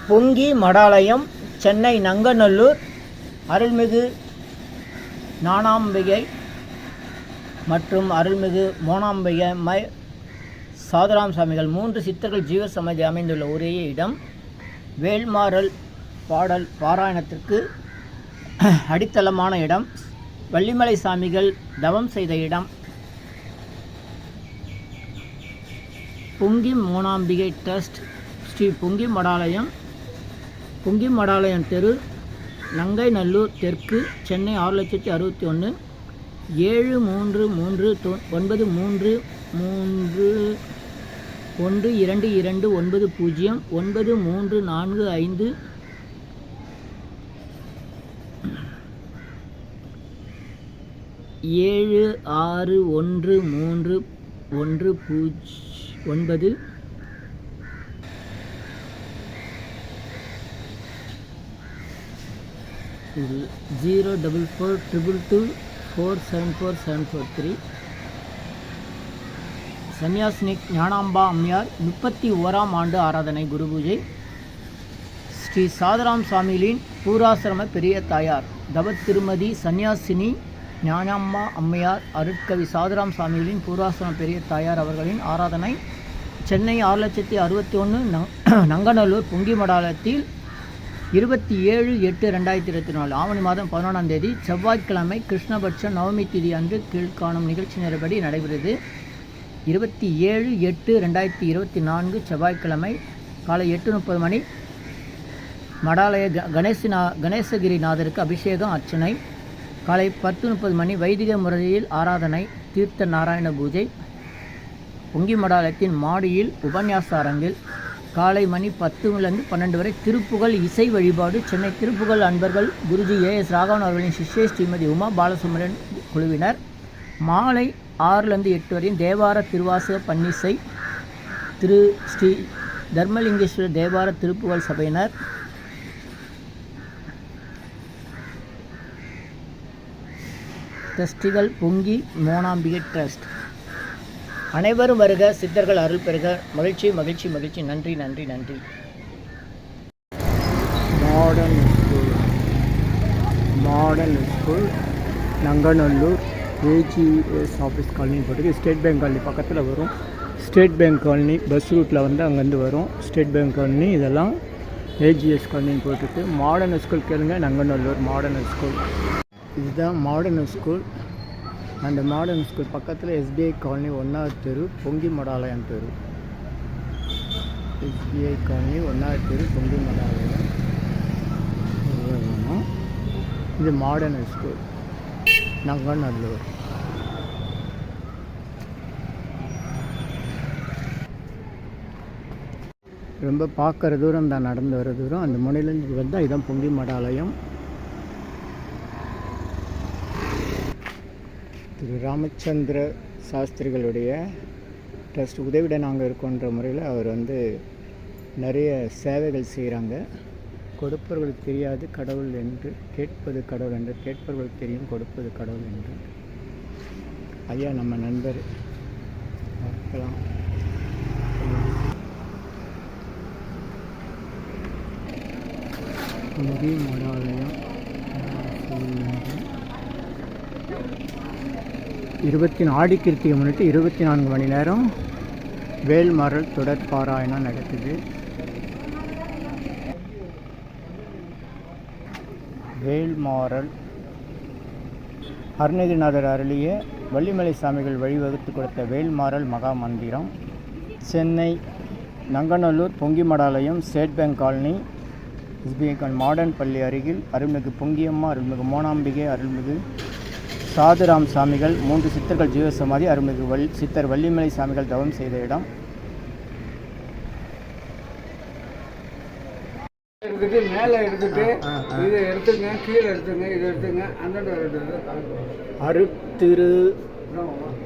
பொங்கி மடாலயம், சென்னை நங்கநல்லூர் அருள்மிகு ஞானாம்பிகை மற்றும் அருள்மிகு மோனாம்பிகை சாதுராம் சாமிகள் 3 சித்தர்கள் ஜீவசமாதி அமைந்துள்ள ஒரே இடம். வேல்மாறல் பாடல் பாராயணத்திற்கு அடித்தளமான இடம். வள்ளிமலை சாமிகள் தவம் செய்த இடம். பொங்கி மோனாம்பிகை ட்ரஸ்ட், ஸ்ரீ பொங்கி மடாலயம், பொங்கி மடாலயம் தெரு, நங்கைநல்லூர் தெற்கு, சென்னை 6,61,000, 733909209345 761319 04422247443. சன்னியாசினி ஞானாம்பா அம்மையார் 31ஆம் ஆண்டு ஆராதனை குரு பூஜை. ஸ்ரீ சாதுராம் சாமிகளின் பூராசிரம பெரிய தாயார் தவ திருமதி சன்னியாசினி ஞானாம்பா அம்மையார் அருட்கவி சாதுராம் சாமிகளின் பூராசிரம பெரிய தாயார் அவர்களின் ஆராதனை சென்னை 6,61,000 நங்கநல்லூர் பொங்கி மடாலயத்தில் 27/8/2024 ஆவணி மாதம் 11ஆம் தேதி செவ்வாய்க்கிழமை கிருஷ்ணபட்ச நவமி திதி அன்று கீழ்காணும் நிகழ்ச்சி நேரப்படி நடைபெறுகிறது. 27/8/2024 செவ்வாய்க்கிழமை காலை 8:30 மணி மடாலய கணேசகிரிநாதருக்கு அபிஷேகம் அர்ச்சனை. காலை 10:30 மணி வைதிக முறையில் ஆராதனை தீர்த்த நாராயண பூஜை. பொங்கி மடாலயத்தின் மாடியில் உபன்யாச அரங்கில் காலை மணி 10 12 வரை திருப்புகழ் இசை வழிபாடு. சென்னை திருப்புகழ் அன்பர்கள் குருஜி AS ராகவன் அவர்களின் சிஷ்யை ஸ்ரீமதி உமா பாலசுப்ரமணியன் குழுவினர். மாலை 6 வரையும் தேவார திருவாசக பன்னிசை. திரு ஸ்ரீ தர்மலிங்கேஸ்வரர் தேவார திருப்புகழ் சபையினர். ட்ரஸ்டிகள் பொங்கி மோனாம்பிகை ட்ரஸ்ட். அனைவரும் வருக, சித்தர்கள் அருள் பெறுக. மகிழ்ச்சி மகிழ்ச்சி மகிழ்ச்சி. நன்றி நன்றி நன்றி. Modern school Nanganallur AGS office colony போட்டுருக்கு. ஸ்டேட் பேங்க் காலனி பக்கத்தில் வரும். ஸ்டேட் பேங்க் காலனி பஸ் ரூட்டில் வந்து அங்கேருந்து வரும். ஸ்டேட் பேங்க் காலனி இதெல்லாம் AGS காலனின்னு போட்டுருக்கு. மாடர்ன் ஸ்கூல் கேளுங்க, நங்கநல்லூர் மாடர்ன் ஸ்கூல். இதுதான் மாடர்ன் ஸ்கூல். அந்த மாடர்ன் ஸ்கூல் பக்கத்தில் SBI காலனி 1வது தெரு, பொங்கி மடாலயம் தெரு. SBI காலனி 1வது தெரு, பொங்கி மடாலயம். இது மாடர்ன் ஸ்கூல் நங்கநல்லூர். ரொம்ப பார்க்குற தூரம் தான், நடந்து வர தூரம். அந்த முனையிலேருந்து வந்தால் இதுதான் பொங்கி மடாலயம். திரு ராமச்சந்திர சாஸ்திரிகளுடைய ட்ரஸ்ட் உதவிட நாங்கள் இருக்கோன்ற முறையில் அவர் வந்து நிறைய சேவைகள் செய்கிறாங்க. கொடுப்பவர்களுக்கு தெரியாது கடவுள் என்று, கேட்பது கடவுள் என்று, கேட்பவர்களுக்கு தெரியும் கொடுப்பது கடவுள் என்று. ஐயா நம்ம நண்பர் பார்க்கலாம். பொங்கி மடாலயம் 20 ஆடி கிருத்திகை முன்னிட்டு 24 மணி நேரம் வேல்மாறல் தொடர் பாராயணம் நடக்குது. வேல்மாறல் அருணகிரிநாதர் அருளிய வள்ளிமலை சாமிகள் வழிவகுத்து கொடுத்த வேல்மாறல் மகா மந்திரம். சென்னை நங்கநல்லூர் பொங்கி மடாலயம், state bank colony, SBI modern பள்ளி அருகில் அருள்மிகு பொங்கியம்மா, அருள்மிகு மோனாம்பிகை, அருள்மிகு சாதுராம் சாமிகள் 3 சித்தர்கள் ஜீவசமாதி, அருள்மிகு சித்தர் வள்ளிமலை சாமிகள் தவம் செய்த இடம். மேலே எடுத்துட்டு இதை எடுத்துங்க, கீழே எடுத்துங்க, இதை எடுத்துங்க. அந்த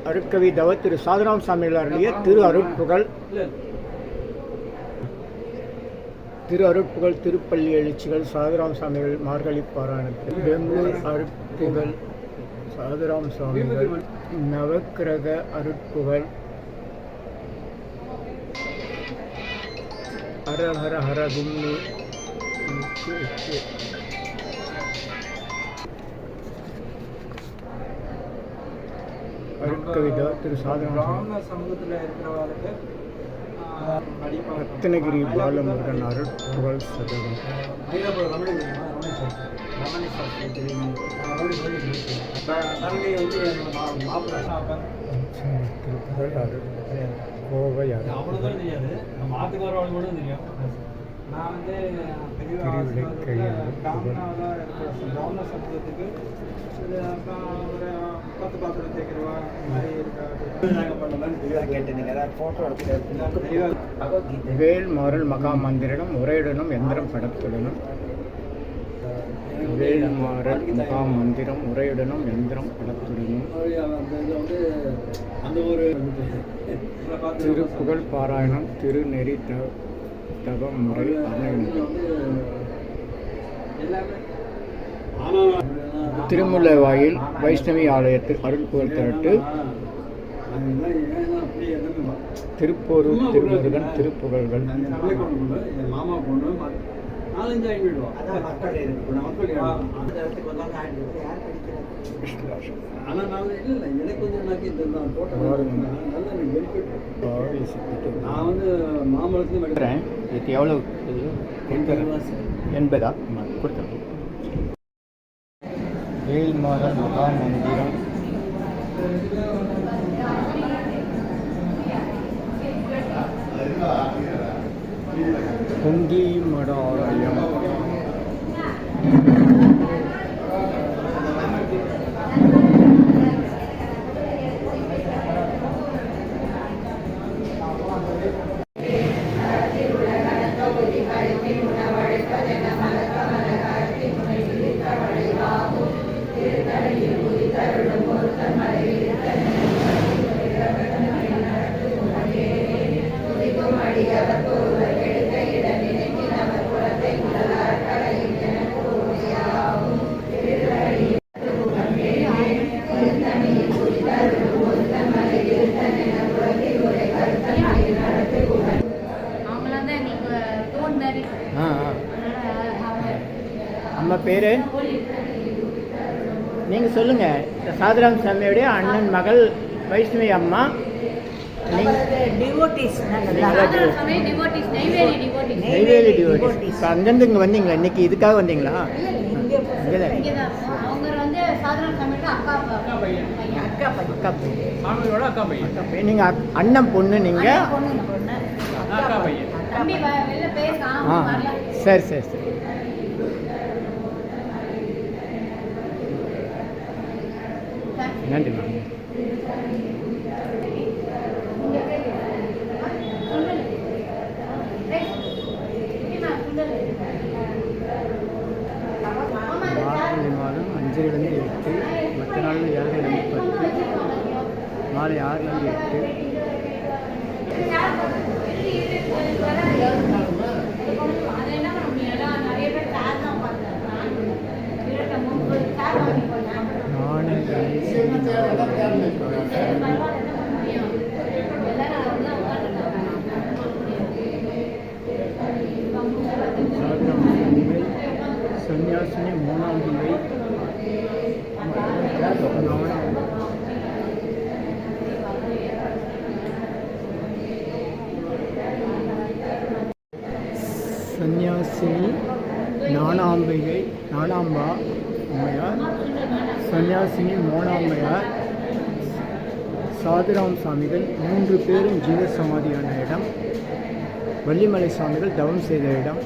அருட்கவி தவ திரு சாதுராம் சாமிகள் அருளிய திரு அருட்புகழ் திருப்பள்ளி எழுச்சிகள் சாதுராம் சாமிகள் மார்கழி பாராயணத்தில் பெங்களூர் அருட்புகழ் சாதுராம் சாமிகள் நவக்கிரக அருட்புகழ் ஹர ஹர ஹர கும்மி அருட்கவிதா திரு சாதனம் சமூகத்தில் இருக்கிறவர்களுக்கு ரத்னகிரி பாலமுருகன் அருள் புகழ் சதகம். திருப்புகழ் அருள் கோவை நான் வந்து திருவிடை கையாளர் புகழ் கவர்ன சமூகத்துக்கு இது ஒரு 10 பாத்திரம் தேய்க்கிறவா மாதிரி வேல் மாறல் மகா மந்திரனும் உரையுடனும் எந்திரம் படத்துடனும் வேல் மாறல் மகா மந்திரம் உரையுடனும் எந்திரம் படத்துடனும் திருப்புகழ் பாராயணம் திருநெறி தவம் முறை அமையும் திருமுல்லைவாயில் வைஷ்ணவி ஆலயத்தில் அருள் புகழ் திரட்டு திருப்போரூர் திருமுருகன் திருப்புகழ்கள். மாமா பொண்ணு 4-5 வீடு ஆனால் நான் இல்லை எனக்கு வந்து இந்த தோட்டம் நல்ல பெனிஃபிட். நான் வந்து மாம்பழத்துல இதுக்கு எவ்வளோ 80 கொடுத்தேன். வேல் மாறல் மகா மந்திரம் குங்கி மட ஆலயம் அம்மா பேர் நீங்கள் சொல்லுங்கள். சாதுராம் சாமியுடைய அண்ணன் மகள் வைஷ்ணவி அம்மா. நெய்வேலி டிவோட்டிஸ். அங்கேருந்து இங்கே வந்தீங்களா? இன்னைக்கு இதுக்காக வந்தீங்களா? நீங்கள் அண்ணன் பொண்ணு நீங்கள்? ஆ சரி சரி சரி. நன்றி மேம். மார்கழி மாதம் 5லிருந்து 8, மற்ற நாளில் 7லிருந்து 10, மாலை 6லிருந்து 8. சன்னியாசினி மோனாம்பிகை சன்னியாசினி ஞானாம்பிகை ஞானாம்பா அம்மையார், சன்னியாசினி மோனாம்மையார், சாதுராம் சாமிகள் 3 பேரும் ஜீவசமாதியான இடம். வள்ளிமலை சாமிகள் தவம் செய்த இடம்.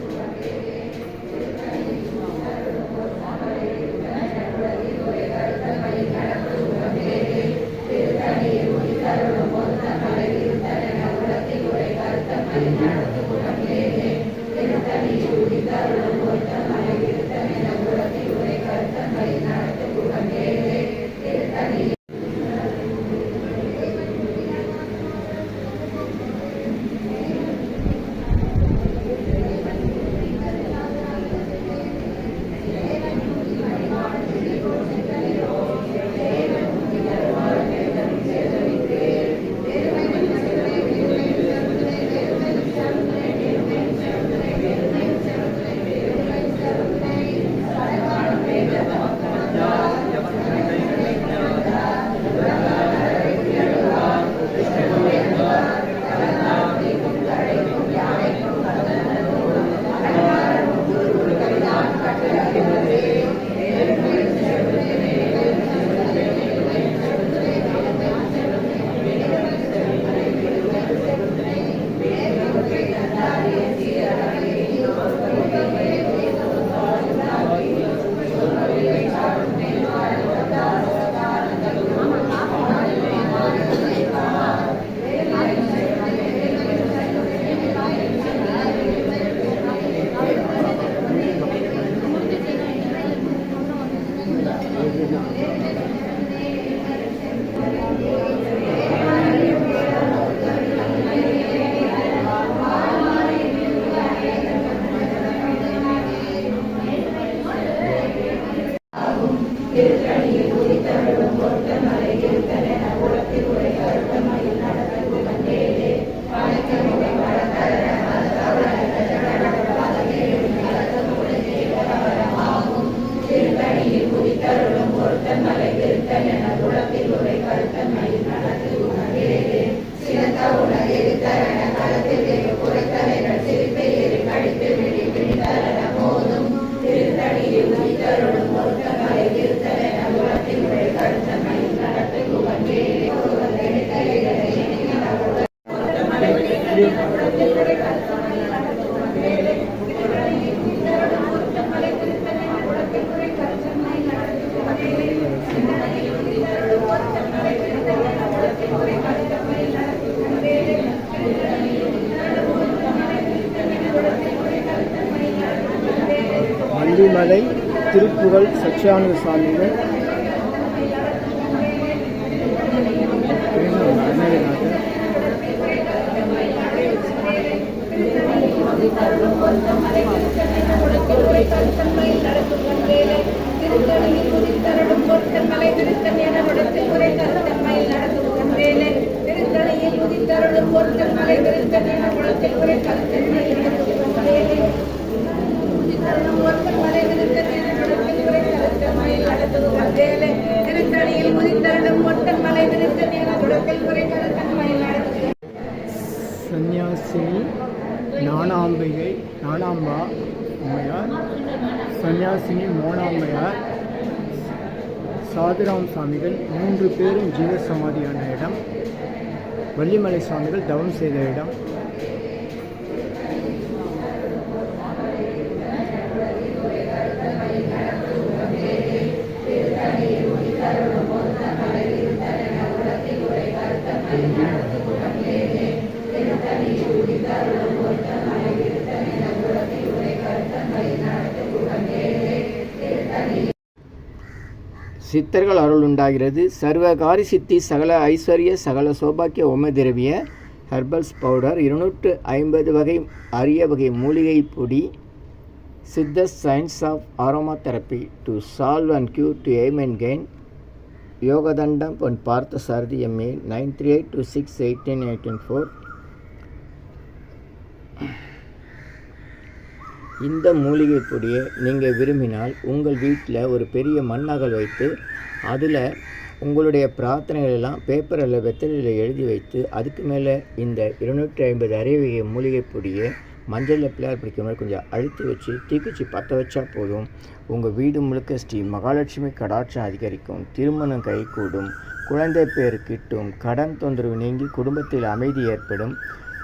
திருமலை திருப்புகழ் சச்சியானந்த சுவாமிகள் சன்னியாசினி ஞானாம்பா அம்மையார், சன்னியாசினி மோனாம்மையார், சாதுராம் சுவாமிகள் 3 பேரும் ஜீவசமாதியான இடம். வள்ளிமலை சுவாமிகள் தவம் செய்த இடம். சித்தர்கள் அருள் உண்டாகிறது. சர்வகாரி சித்தி சகல ஐஸ்வர்ய சகல சௌபாக்கிய ஓமதிரவிய ஹெர்பல்ஸ் பவுடர் 250 வகை அரிய வகை மூலிகை பொடி. Siddhas science of aroma therapy to solve and cure to aim and gain. Yogathandam Pon பார்த்த சாரதி எம்ஏ 9382681884. இந்த மூலிகை பொடியை நீங்கள் விரும்பினால் உங்கள் வீட்டில் ஒரு பெரிய மண்ணகல் வைத்து அதில் உங்களுடைய பிரார்த்தனைகள் எல்லாம் பேப்பரில் வெத்தலையில் எழுதி வைத்து அதுக்கு மேலே இந்த 250 அரிய மூலிகை பொடியை மஞ்சளில் பிள்ளையார் பிடிக்கிற மாதிரி கொஞ்சம் அழுத்தி வச்சு தீக்குச்சி பற்ற வச்சா போதும். உங்கள் வீடு முழுக்க ஸ்ரீ மகாலட்சுமி கடாட்சம் அதிகரிக்கும், திருமணம் கைகூடும், குழந்தை பேர் கிட்டும், கடன் தொந்தரவு நீங்கி குடும்பத்தில் அமைதி ஏற்படும்,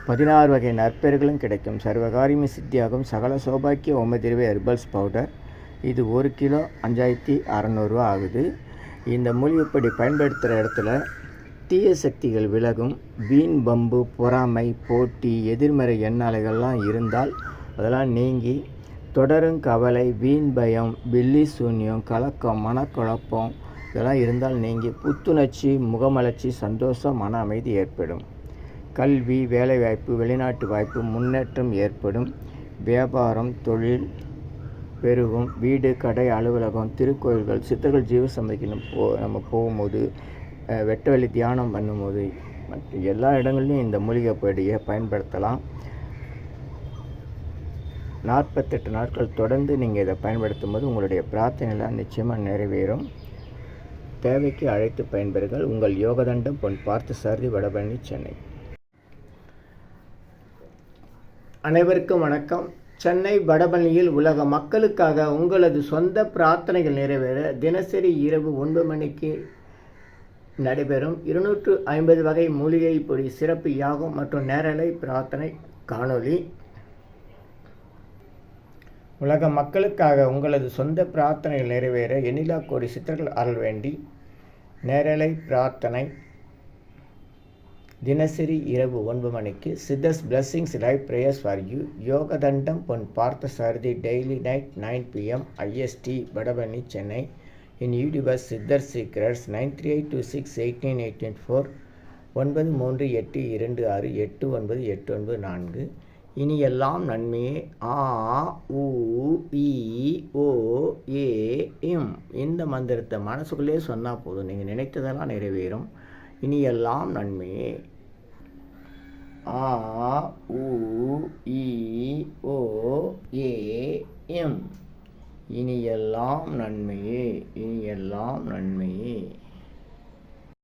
16 வகை நற்பெயர்களும் கிடைக்கும். சர்வகாரியமே சித்தியாகும். சகல சௌபாக்கிய ஓமதிரவிய ஹெர்பல்ஸ் பவுடர். இது 1 கிலோ 5600 ரூபா ஆகுது. இந்த மூலிகைப்பொடி பயன்படுத்துகிற இடத்துல தீய சக்திகள் விலகும். வீண் பம்பு, பொறாமை, போட்டி, எதிர்மறை எண்ணாலைகள்லாம் இருந்தால் அதெல்லாம் நீங்கி தொடரும் கவலை, வீண் பயம், பில்லி சூன்யம், கலக்கம், மனக்குழப்பம் இதெல்லாம் இருந்தால் நீங்கி புத்துணர்ச்சி, முகமலர்ச்சி, சந்தோஷம், மன அமைதி ஏற்படும். கல்வி, வேலைவாய்ப்பு, வெளிநாட்டு வாய்ப்பு, முன்னேற்றம் ஏற்படும். வியாபாரம், தொழில் பெருகும். வீடு, கடை, அலுவலகம், திருக்கோயில்கள், சித்தர்கள் ஜீவசமாதிக்கு நம்ம போகும்போது, வெட்டவெளி தியானம் பண்ணும்போது மற்ற எல்லா இடங்கள்லையும் இந்த மூலிகை பொடியை பயன்படுத்தலாம். 48 நாட்கள் தொடர்ந்து நீங்கள் இதை பயன்படுத்தும் போது உங்களுடைய பிரார்த்தனைலாம் நிச்சயமாக நிறைவேறும். தேவைக்கு அழைத்து பயன்பெறுங்கள். உங்கள் யோகதண்டம் பொன் பார்த்த சாரதி, வடபழனி, சென்னை. அனைவருக்கும் வணக்கம். சென்னை வடபழனியில் உலக மக்களுக்காக உங்களது சொந்த பிரார்த்தனைகள் நிறைவேற தினசரி இரவு 9 மணிக்கு நடைபெறும் 250 வகை மூலிகை பொடி சிறப்பு யாகம் மற்றும் நேரலை பிரார்த்தனை காணொளி. உலக மக்களுக்காக உங்களது சொந்த பிரார்த்தனைகள் நிறைவேற எண்ணிலா கோடி சித்தர்கள் அருள் வேண்டி நேரலை பிரார்த்தனை தினசரி இரவு 9 மணிக்கு. Siddhars blessings live prayers for you. Yogathandam Pon Parthasarathy daily night 9 PM IST Vadapalani, Chennai. In youtubers Siddhar secrets 9382681884 938226898994. இனி எல்லாம் நன்மையே. ஆ உ இ ஓ ஏ எம் இந்த மந்திரத்தை மனசுக்குள்ளே சொன்னால் போதும், நீங்கள் நினைத்ததெல்லாம் நிறைவேறும். இனி எல்லாம் நன்மையே. ஆ உ இ ஓ ஏ எம் இனி எல்லாம் நன்மையே. இனி எல்லாம் நன்மையே.